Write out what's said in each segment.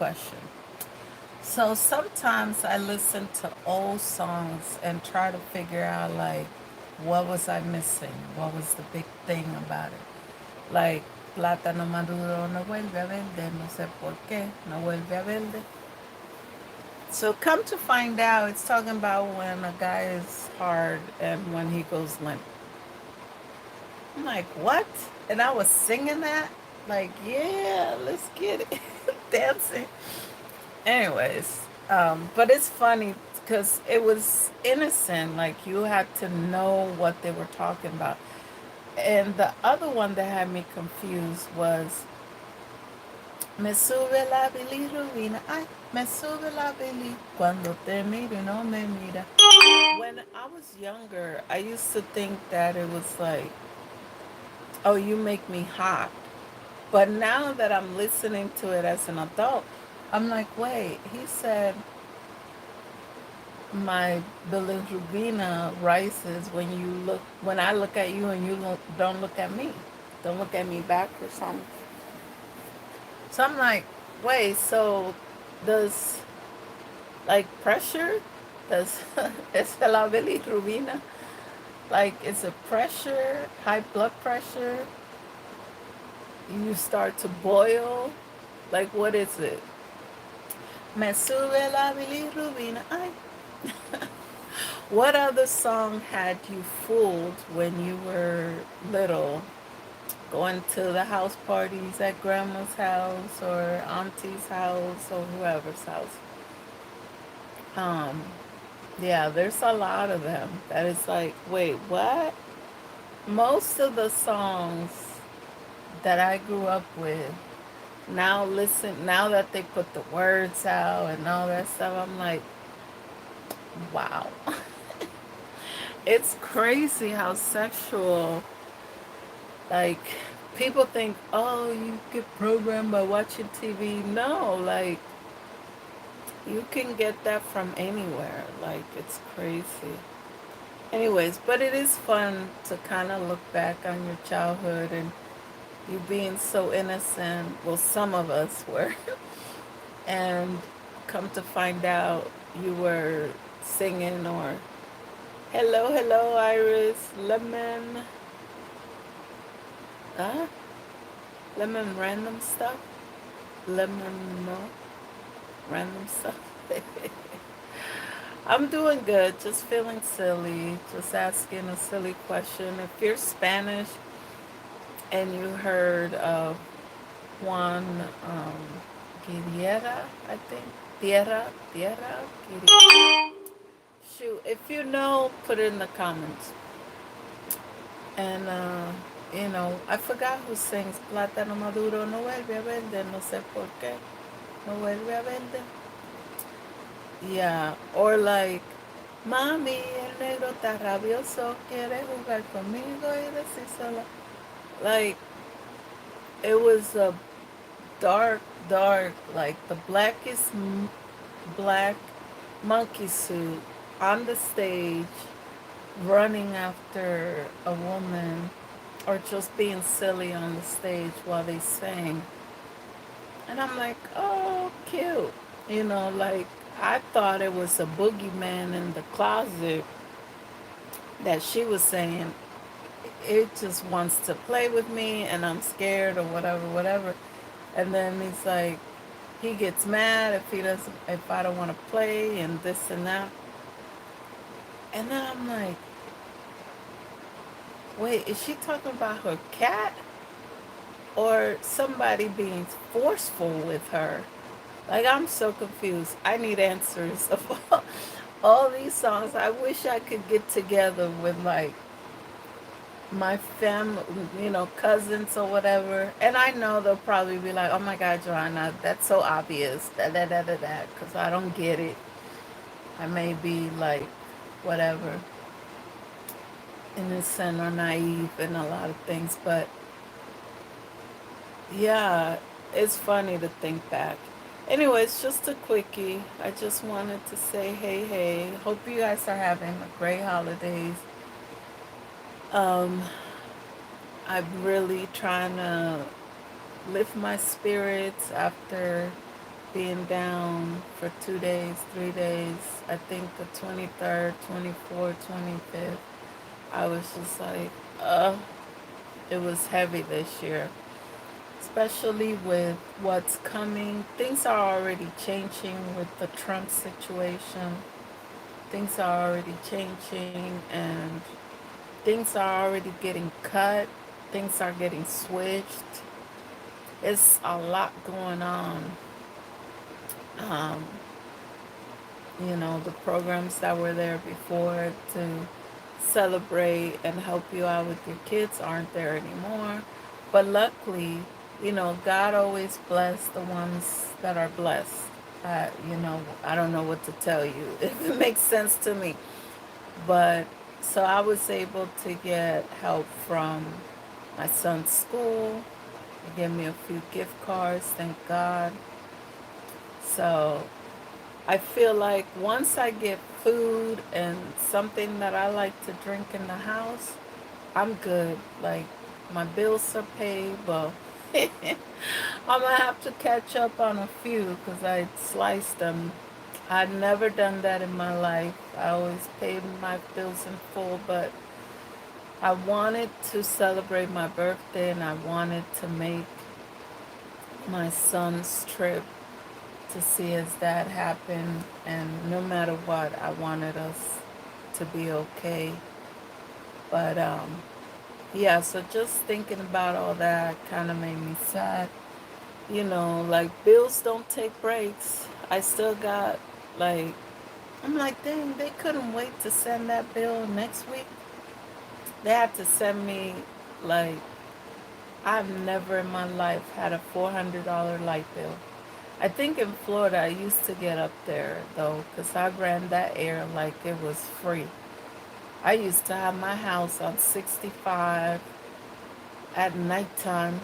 question. So sometimes I listen to old songs and try to figure out like what was I missing? What was the big thing about it? Like plátano maduro no vuelve a verde, no sé por qué, no vuelve a verde. So come to find out, it's talking about when a guy is hard and when he goes limp. I'm like, what? And I was singing that? Like, yeah, let's get it. Dancing. Anyways, but it's funny because it was innocent. Like, you had to know what they were talking about. And the other one that had me confused was Me sube la bilirrubina. Ay, me sube la bili. Cuando te miro y no me mira. When I was younger, I used to think that it was like, oh, you make me hot. But now that I'm listening to it as an adult, I'm like, wait, he said my bilirubina rises when I look at you and you don't look at me. Don't look at me back or something. So I'm like, wait, so does like pressure? Does es la bilirubina? Like, is it pressure, high blood pressure? You start to boil? Like, what is it? Me sube la bilirrubina. Ay. What other song had you fooled when you were little? Going to the house parties at grandma's house or auntie's house or whoever's house. Um, yeah, there's a lot of them. That is like, wait, what? Most of the songs that I grew up with, now that they put the words out and all that stuff, I'm like, wow. It's crazy how sexual, like, people think, oh, you get programmed by watching TV. No, like, you can get that from anywhere. Like, it's crazy. Anyways, but it is fun to kind of look back on your childhood and you being so innocent. Well, some of us were. And come to find out you were singing or hello, hello, Iris, lemon, huh? Lemon random stuff? Lemon, no, random stuff. I'm doing good, just feeling silly, just asking a silly question. If you're Spanish and you heard of Juan Guerrera, I think. Tierra, Guerrera. Shoot, if you know, put it in the comments. And, I forgot who sings Plátano Maduro no vuelve a verde, no sé por qué. No vuelve a verde. Yeah, or like, Mami, el negro está rabioso, quiere jugar conmigo y decir solo. Like, it was a dark, like the blackest black monkey suit on the stage running after a woman or just being silly on the stage while they sang. And I'm like, oh, cute. Like I thought it was a boogeyman in the closet that she was saying. It just wants to play with me and I'm scared or whatever, whatever. And then he's like, he gets mad if I don't want to play and this and that. And then I'm like, wait, is she talking about her cat or somebody being forceful with her? Like, I'm so confused. I need answers of all these songs. I wish I could get together with like my family, cousins or whatever. And I know they'll probably be like, oh my God, Joanna, that's so obvious. That. Because I don't get it. I may be like, whatever, innocent or naive in a lot of things. But yeah, it's funny to think back. Anyways, just a quickie. I just wanted to say, hey, hey. Hope you guys are having a great holidays. Um, I'm really trying to lift my spirits after being down for 2 days, 3 days. I think the 23rd, 24th, 25th. I was just like, it was heavy this year, especially with what's coming. Things are already changing with the Trump situation. Things are already changing, and things are already getting cut. Things are getting switched. It's a lot going on. Um, the programs that were there before to celebrate and help you out with your kids aren't there anymore. But luckily, God always bless the ones that are blessed. I don't know what to tell you if it makes sense to me. But so I was able to get help from my son's school. They gave me a few gift cards, thank God. So I feel like once I get food and something that I like to drink in the house, I'm good. Like my bills are paid, but I'm gonna have to catch up on a few because I sliced them. I'd never done that in my life. I always paid my bills in full, but I wanted to celebrate my birthday and I wanted to make my son's trip to see his dad happen. And no matter what, I wanted us to be okay. But yeah, so just thinking about all that kind of made me sad. Like bills don't take breaks. I still got like, I'm like, dang, they couldn't wait to send that bill next week. They had to send me, like, I've never in my life had a $400 light bill. I think in Florida I used to get up there though, because I ran that air like it was free. I used to have my house on 65 at nighttime,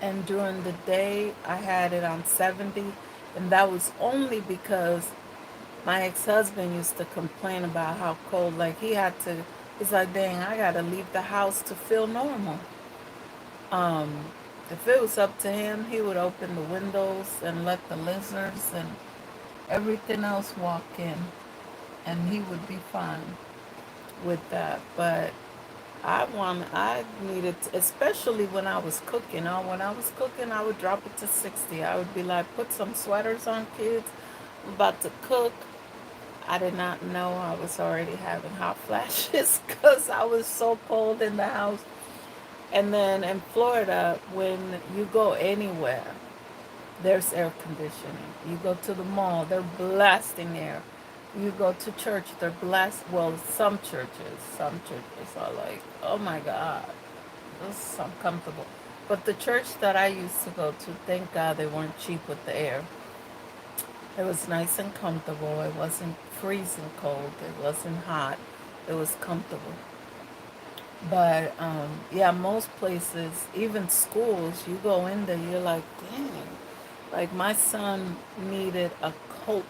and during the day I had it on 70, and that was only because my ex-husband used to complain about how cold, like he's like, dang, I gotta leave the house to feel normal. Um, if it was up to him, he would open the windows and let the lizards and everything else walk in, and he would be fine with that. But I needed, especially when I was cooking. When I was cooking, I would drop it to 60. I would be like, put some sweaters on, kids. I'm about to cook. I did not know I was already having hot flashes because I was so cold in the house. And then in Florida, when you go anywhere, there's air conditioning. You go to the mall, they're blasting air. You go to church, they're well, some churches are like, oh my God, this is uncomfortable. But the church that I used to go to, thank God they weren't cheap with the air. It was nice and comfortable. It wasn't freezing cold. It wasn't hot. It was comfortable. But yeah, most places, even schools, you go in there, you're like, dang. Like my son needed a coat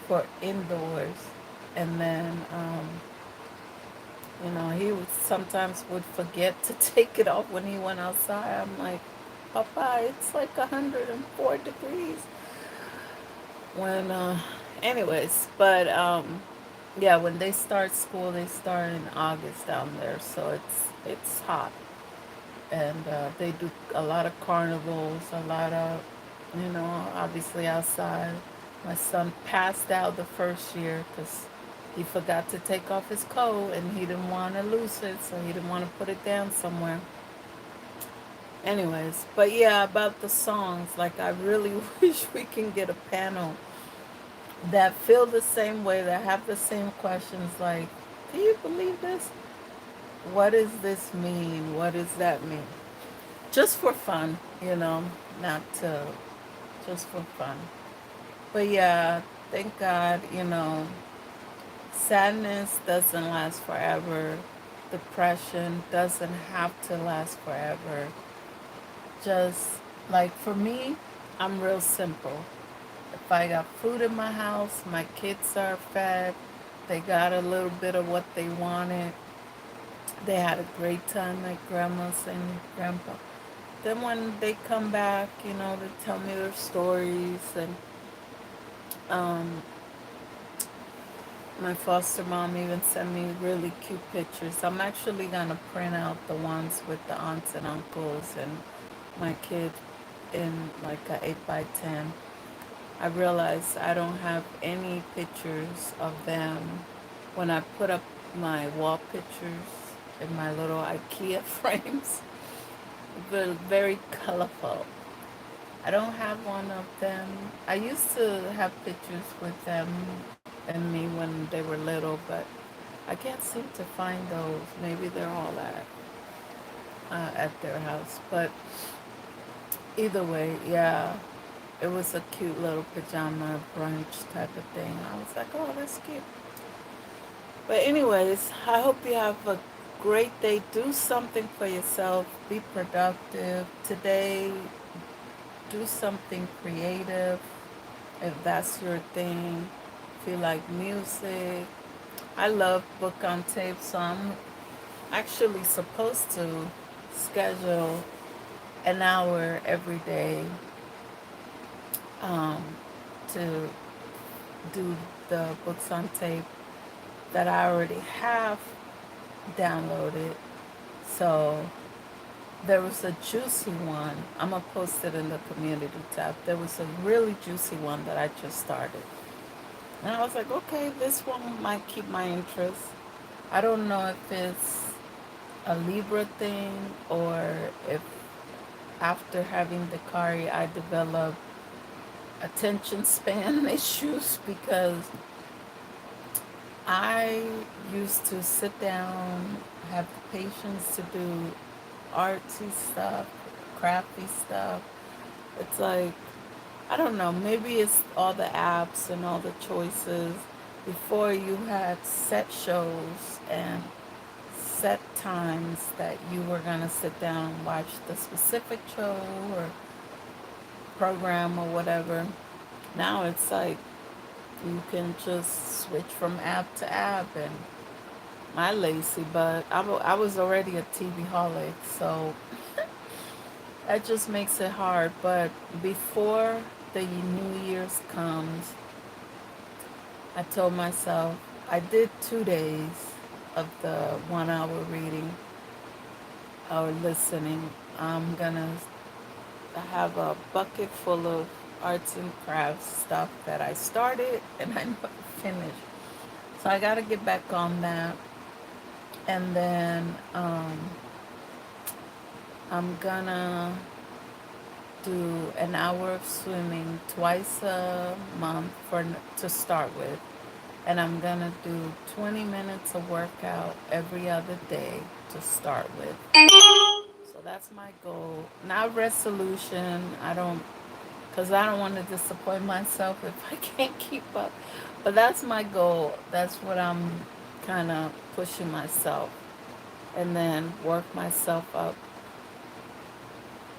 for indoors, and then he would sometimes would forget to take it off when he went outside. I'm like, Papa, it's like 104 degrees. When anyways, but yeah, when they start school, they start in August down there, so it's hot. And they do a lot of carnivals, a lot of, obviously outside. My son passed out the first year because he forgot to take off his coat and he didn't want to lose it, so he didn't want to put it down somewhere. Anyways, but yeah, about the songs, like I really wish we can get a panel that feel the same way, that have the same questions, like, do you believe this? What does this mean? What does that mean? Just for fun, not to, just for fun. But yeah, thank God, sadness doesn't last forever. Depression doesn't have to last forever. Just like for me, I'm real simple. If I got food in my house, my kids are fed, they got a little bit of what they wanted, they had a great time at grandma's and grandpa. then when they come back, they tell me their stories, and um, my foster mom even sent me really cute pictures. I'm actually gonna print out the ones with the aunts and uncles and my kid in like a 8x10. I realized I don't have any pictures of them when I put up my wall pictures in my little IKEA frames. They're very colorful. I don't have one of them. I used to have pictures with them and me when they were little, but I can't seem to find those. Maybe they're all at their house. But either way, yeah, it was a cute little pajama brunch type of thing. I was like, oh, that's cute. But anyways, I hope you have a great day. Do something for yourself. Be productive. Today, do something creative if that's your thing. If you like music. I love book on tape, so I'm actually supposed to schedule an hour every day um, to do the books on tape that I already have downloaded. So there was a juicy one. I'm going to post it in the community tab. There was a really juicy one that I just started. And I was like, okay, this one might keep my interest. I don't know if it's a Libra thing or if after having the Kari I developed attention span issues because I used to sit down, have the patience to do artsy stuff, crafty stuff. It's like, I don't know, maybe it's all the apps and all the choices. Before you had set shows and set times that you were going to sit down and watch the specific show or program or whatever. Now it's like you can just switch from app to app, and my lazy butt, I was already a TV holic, so that just makes it hard. But before the New Year's comes, I told myself I did 2 days of the 1 hour reading or listening. I'm gonna have a bucket full of arts and crafts stuff that I started and I never finished. So I gotta get back on that. And then I'm gonna do an hour of swimming twice a month to start with, and I'm gonna do 20 minutes of workout every other day to start with. So that's my goal. Not resolution. Because I don't want to disappoint myself if I can't keep up. But that's my goal. That's what I'm kind of pushing myself, and then work myself up.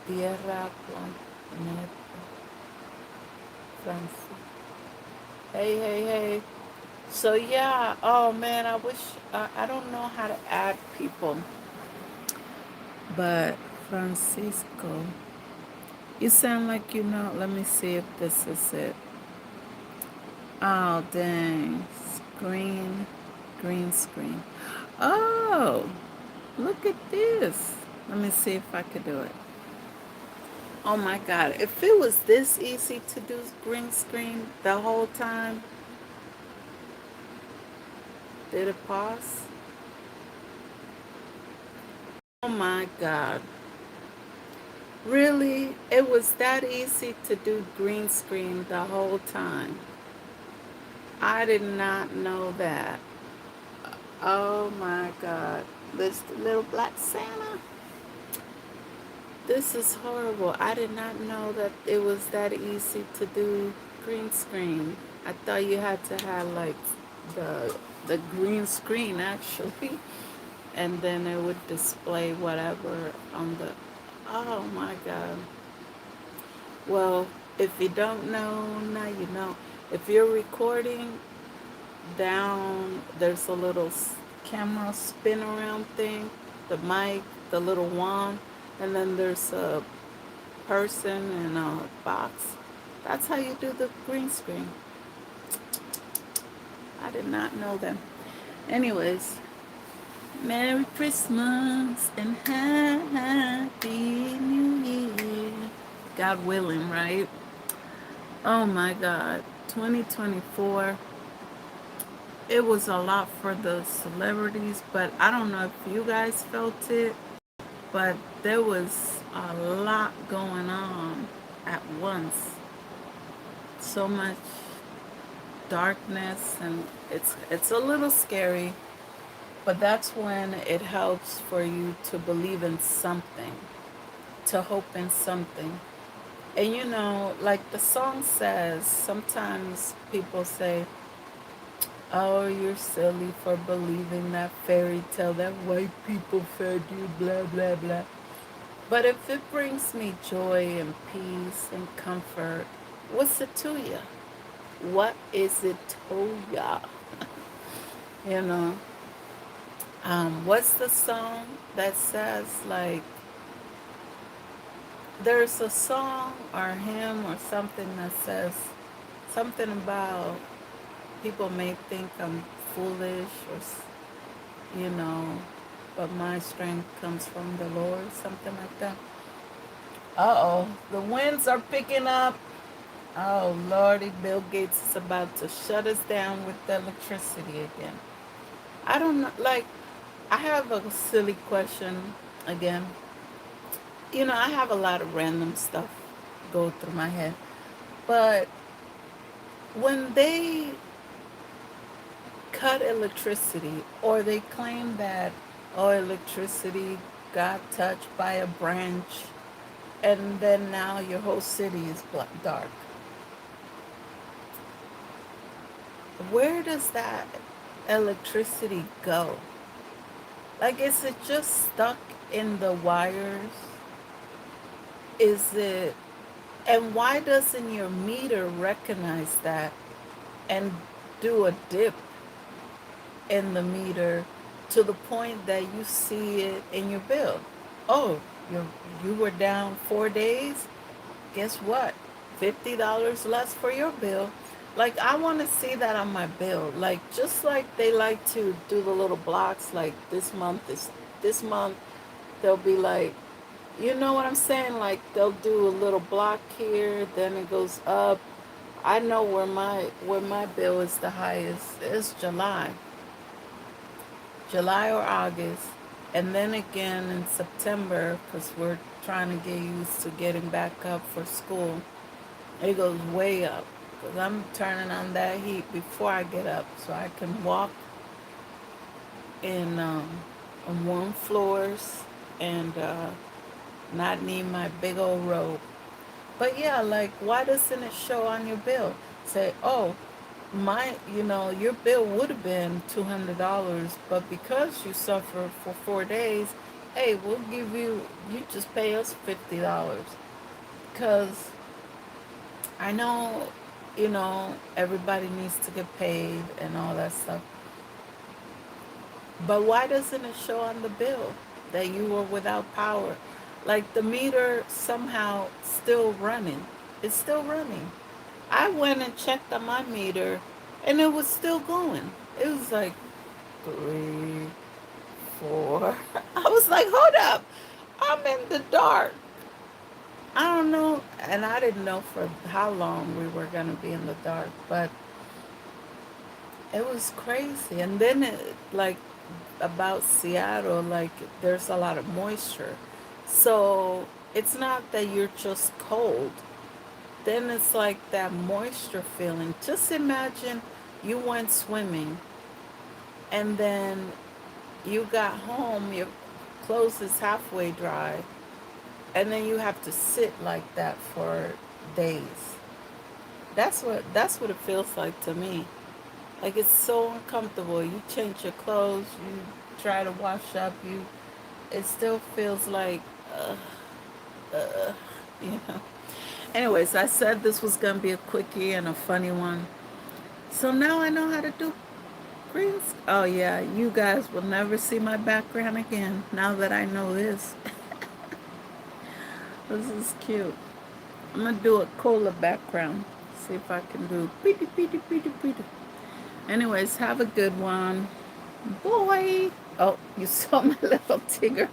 Tierra Planeta Francis. Hey, hey, hey. So yeah, oh man, I wish I don't know how to add people, but Francisco, you sound like you know. Let me see if this is it. Oh dang, green screen. Oh, look at this. Let me see if I could do it. Oh my God, if it was this easy to do green screen the whole time, did it pause? Oh my God. Really? It was that easy to do green screen the whole time. I did not know that. Oh my God. This little black Santa. This is horrible. I did not know that it was that easy to do green screen. I thought you had to have like the green screen actually, and then it would display whatever on the. Oh my God. Well, if you don't know, now you know. If you're recording down, there's a little camera spin around thing, the mic, the little wand, and then there's a person in a box. That's how you do the green screen. I did not know that. Anyways, Merry Christmas and Happy New Year. God willing, right? Oh my God. 2024. It was a lot for the celebrities, but I don't know if you guys felt it, but there was a lot going on at once. So much darkness, and it's a little scary, but that's when it helps for you to believe in something, to hope in something. And you know, like the song says, sometimes people say, "Oh, you're silly for believing that fairy tale that white people fed you, blah, blah, blah." But if it brings me joy and peace and comfort, what's it to ya? What is it to ya? You know, what's the song that says, like, there's a song or hymn or something that says something about people may think I'm foolish or, you know, but my strength comes from the Lord, something like that. Uh-oh, the winds are picking up. Oh, Lordy, Bill Gates is about to shut us down with the electricity again. I don't know, like, I have a silly question again. You know, I have a lot of random stuff go through my head. But when they cut electricity, or they claim that, oh, electricity got touched by a branch, and then now your whole city is dark, where does that electricity go? Like, is it just stuck in the wires? Is it, and why doesn't your meter recognize that and do a dip in the meter to the point that you see it in your bill? Oh, you were down 4 days. Guess what? $50 less for your bill. Like, I want to see that on my bill. Like, just like they like to do the little blocks. Like, this month. They'll be like, you know what I'm saying? Like, they'll do a little block here, then it goes up. I know where my bill is the highest. It's July or August, and then again in September, because we're trying to get used to getting back up for school. It goes way up because I'm turning on that heat before I get up so I can walk in on warm floors and not need my big old robe. But yeah, like, why doesn't it show on your bill? Say, oh, your bill would have been $200, but because you suffered for 4 days, hey, you just pay us $50. Because I know, everybody needs to get paid and all that stuff. But why doesn't it show on the bill that you were without power? Like, the meter somehow still running. It's still running. I went and checked on my meter and it was still going. It was like 3, 4. I was like, hold up. I'm in the dark. I don't know. And I didn't know for how long we were going to be in the dark, but it was crazy. And then like, about Seattle, like, there's a lot of moisture. So it's not that you're just cold. Then it's like that moisture feeling. Just imagine you went swimming and then you got home, your clothes is halfway dry, and then you have to sit like that for days. That's what it feels like to me. Like, it's so uncomfortable. You change your clothes, you try to wash up, it still feels like, uh, you know. Anyways, I said this was gonna be a quickie and a funny one. So now I know how to do greens. Oh yeah, you guys will never see my background again now that I know this. This is cute. I'm gonna do a cola background. See if I can do pretty, pretty, pretty, pretty. Anyways, have a good one. Boy. Oh, you saw my little tigger.